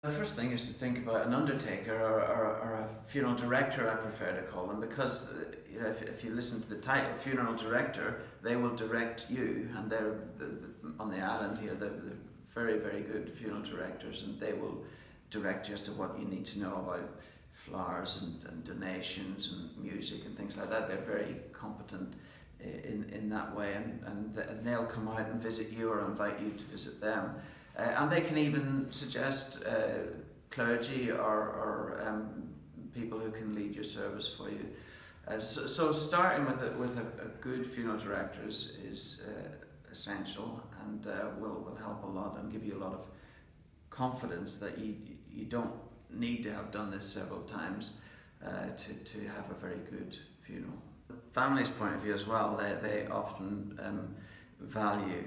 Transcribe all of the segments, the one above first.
The first thing is to think about an undertaker or a funeral director, I prefer to call them, because if you listen to the title, funeral director, they will direct you, and on the island here, they're very, very good funeral directors, and they will direct you as to what you need to know about flowers and donations and music and things like that. They're very competent in that way, and they'll come out and visit you or invite you to visit them. And they can even suggest clergy or people who can lead your service for you. So starting with a good funeral director is essential, and will help a lot and give you a lot of confidence that you don't need to have done this several times to have a very good funeral. Family's point of view as well, they often value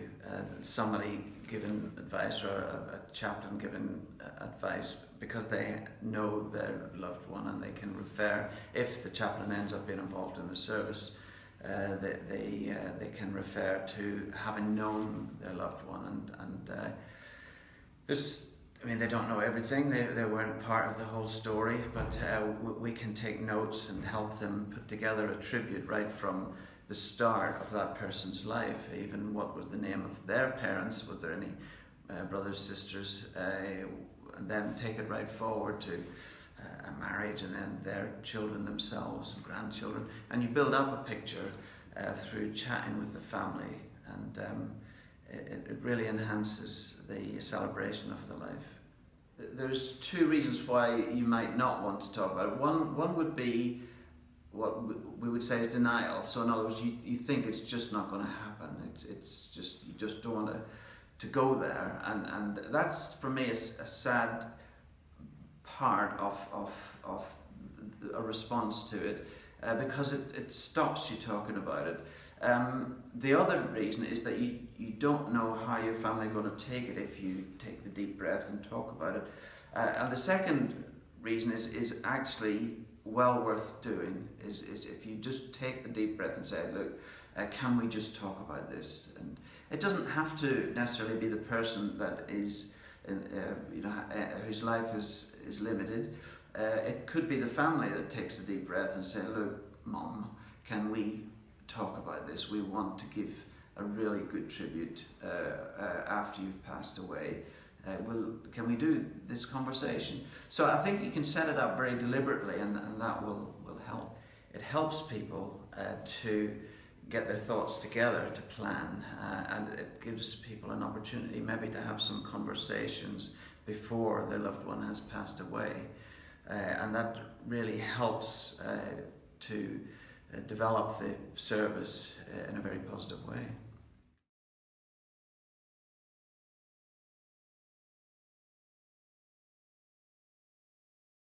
somebody giving advice, or a chaplain giving advice, because they know their loved one and they can refer, if the chaplain ends up being involved in the service, they can refer to having known their loved one, and they don't know everything, they weren't part of the whole story, but we can take notes and help them put together a tribute right from the start of that person's life, even what was the name of their parents, was there any brothers, sisters, and then take it right forward to a marriage, and then their children themselves and grandchildren, and you build up a picture through chatting with the family, and it really enhances the celebration of the life. There's two reasons why you might not want to talk about it. One would be what we would say is denial. So in other words, you think it's just not going to happen. It's just, you just don't want to go there, and that's for me is a sad part of a response to it, because it stops you talking about it. The other reason is that you don't know how your family are going to take it if you take the deep breath and talk about it. And the second reason is actually well worth doing, is if you just take the deep breath and say, look, can we just talk about this? And it doesn't have to necessarily be the person that is whose life is limited. It could be the family that takes the deep breath and say, look, Mom, can we talk about this? We want to give a really good tribute after you've passed away. Can we do this conversation? So I think you can set it up very deliberately, and that will help. It helps people to get their thoughts together, to plan, and it gives people an opportunity maybe to have some conversations before their loved one has passed away, and that really helps to develop the service in a very positive way.